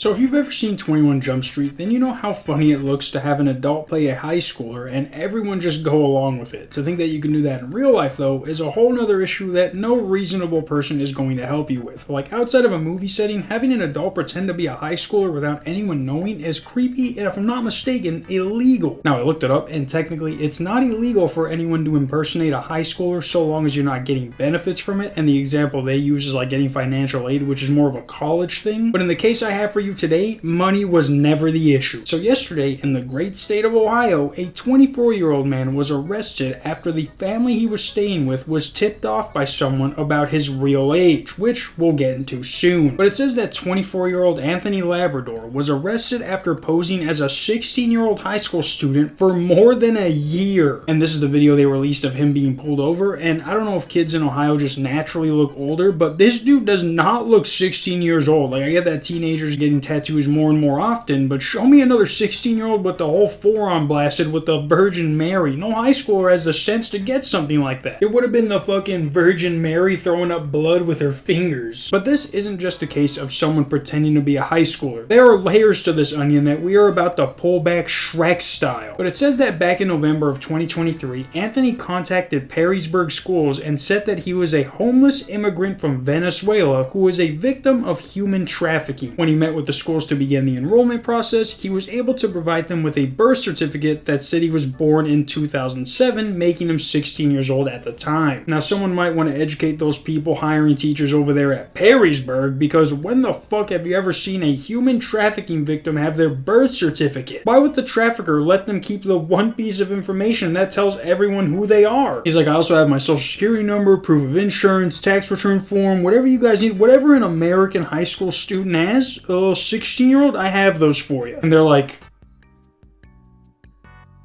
So if you've ever seen 21 Jump Street, then you know how funny it looks to have an adult play a high schooler and everyone just go along with it. To think that you can do that in real life, though, is a whole nother issue that no reasonable person is going to help you with. Like, outside of a movie setting, having an adult pretend to be a high schooler without anyone knowing is creepy and, if I'm not mistaken, illegal. Now, I looked it up, and technically it's not illegal for anyone to impersonate a high schooler so long as you're not getting benefits from it, and the example they use is like getting financial aid, which is more of a college thing. But in the case I have for you today, money was never the issue. So yesterday, in the great state of Ohio, a 24-year-old man was arrested after the family he was staying with was tipped off by someone about his real age, which we'll get into soon. But it says that 24-year-old Anthony Labrador was arrested after posing as a 16-year-old high school student for more than a year. And this is the video they released of him being pulled over, and I don't know if kids in Ohio just naturally look older, but this dude does not look 16 years old. Like, I get that teenagers getting tattoos more and more often, but show me another 16-year-old with the whole forearm blasted with the Virgin Mary. No high schooler has the sense to get something like that. It would have been the fucking Virgin Mary throwing up blood with her fingers. But this isn't just a case of someone pretending to be a high schooler. There are layers to this onion that we are about to pull back Shrek style. But it says that back in November of 2023, Anthony contacted Perrysburg schools and said that he was a homeless immigrant from Venezuela who was a victim of human trafficking. When he met with the schools to begin the enrollment process, he was able to provide them with a birth certificate that said he was born in 2007, making him 16 years old at the time. Now, someone might want to educate those people hiring teachers over there at Perrysburg, because when the fuck have you ever seen a human trafficking victim have their birth certificate? Why would the trafficker let them keep the one piece of information that tells everyone who they are? He's like, I also have my social security number, proof of insurance, tax return form, whatever you guys need, whatever an American high school student has, 16-year-old, I have those for you. And they're like,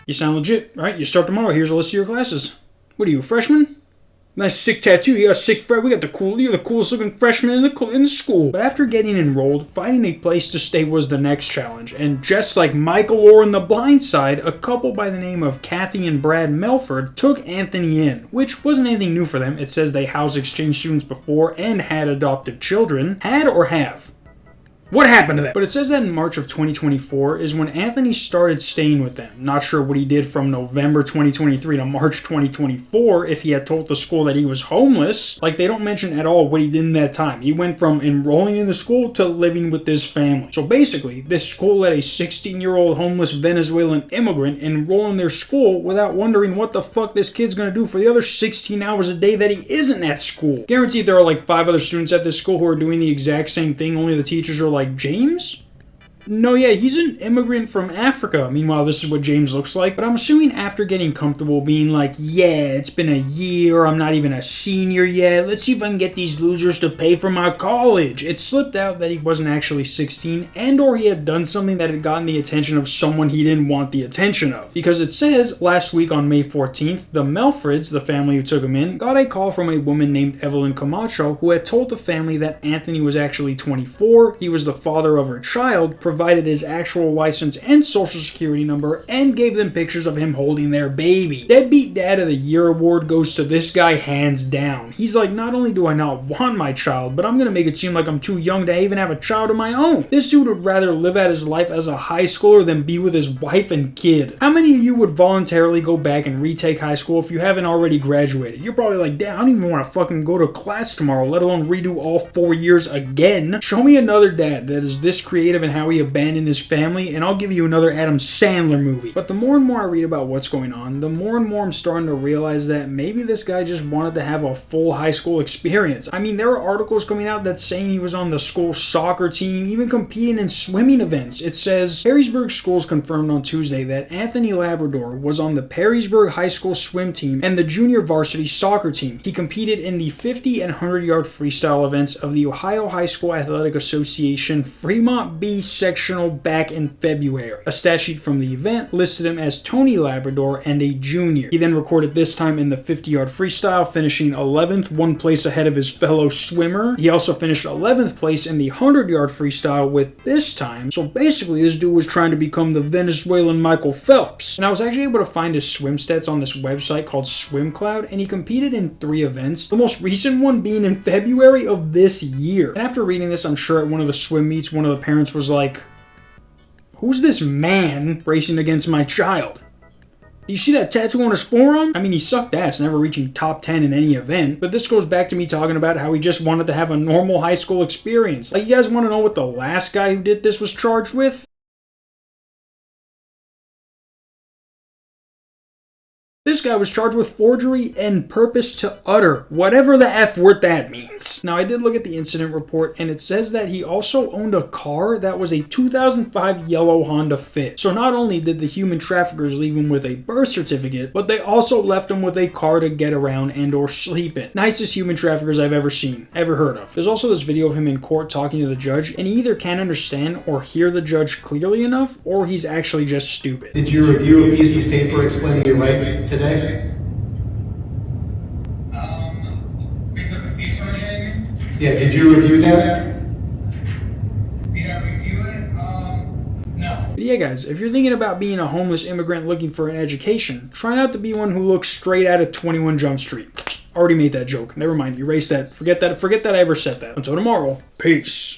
you sound legit, right? You start tomorrow, here's a list of your classes. What are you, a freshman? Nice sick tattoo. You got a sick friend. We got you're the coolest looking freshman in the school. But after getting enrolled, finding a place to stay was the next challenge. And just like Michael Orr in The Blind Side, a couple by the name of Kathy and Brad Melford took Anthony in, which wasn't anything new for them. It says they housed exchange students before and had adoptive children. Had or have? What happened to that? But it says that in March of 2024 is when Anthony started staying with them. Not sure what he did from November 2023 to March 2024, if he had told the school that he was homeless. Like, they don't mention at all what he did in that time. He went from enrolling in the school to living with this family. So basically, this school let a 16-year-old homeless Venezuelan immigrant enroll in their school without wondering what the fuck this kid's gonna do for the other 16 hours a day that he isn't at school. Guaranteed there are like 5 other students at this school who are doing the exact same thing, only the teachers are like, James? No, yeah, he's an immigrant from Africa. Meanwhile, this is what James looks like. But I'm assuming after getting comfortable being like, yeah, it's been a year, I'm not even a senior yet, let's see if I can get these losers to pay for my college. It slipped out that he wasn't actually 16, and or he had done something that had gotten the attention of someone he didn't want the attention of. Because it says, last week on May 14th, the Melfords, the family who took him in, got a call from a woman named Evelyn Camacho who had told the family that Anthony was actually 24, he was the father of her child, provided his actual license and social security number, and gave them pictures of him holding their baby. Deadbeat Dad of the Year award goes to this guy hands down. He's like, not only do I not want my child, but I'm gonna make it seem like I'm too young to even have a child of my own. This dude would rather live out his life as a high schooler than be with his wife and kid. How many of you would voluntarily go back and retake high school if you haven't already graduated? You're probably like, damn, I don't even want to fucking go to class tomorrow, let alone redo all 4 years again. Show me another dad that is this creative in how he abandoned his family, and I'll give you another Adam Sandler movie. But the more and more I read about what's going on, the more and more I'm starting to realize that maybe this guy just wanted to have a full high school experience. I mean, there are articles coming out that's saying he was on the school soccer team, even competing in swimming events. It says, Perrysburg schools confirmed on Tuesday that Anthony Labrador was on the Perrysburg High School swim team and the junior varsity soccer team. He competed in the 50 and 100-yard freestyle events of the Ohio High School Athletic Association Fremont B section sectional back in February. A stat sheet from the event listed him as Tony Labrador and a junior. He then recorded this time in the 50-yard freestyle, finishing 11th, one place ahead of his fellow swimmer. He also finished 11th place in the 100-yard freestyle with this time. So basically, this dude was trying to become the Venezuelan Michael Phelps. And I was actually able to find his swim stats on this website called SwimCloud, and he competed in 3 events, the most recent one being in February of this year. And after reading this, I'm sure at one of the swim meets, one of the parents was like, "Who's this man racing against my child? Do you see that tattoo on his forearm?" I mean, he sucked ass, never reaching top 10 in any event, but this goes back to me talking about how he just wanted to have a normal high school experience. Like, you guys want to know what the last guy who did this was charged with? This guy was charged with forgery and purpose to utter, whatever the F word that means. Now, I did look at the incident report, and it says that he also owned a car that was a 2005 yellow Honda Fit. So not only did the human traffickers leave him with a birth certificate, but they also left him with a car to get around and or sleep in. Nicest human traffickers I've ever seen, ever heard of. There's also this video of him in court talking to the judge, and he either can't understand or hear the judge clearly enough, or he's actually just stupid. Did you review a piece of paper explaining your rights today? Yeah, did you review that? Did I review it? No. But yeah, guys, if you're thinking about being a homeless immigrant looking for an education, try not to be one who looks straight out of 21 Jump Street. Already made that joke. Never mind, erase that. Forget that I ever said that. Until tomorrow, peace.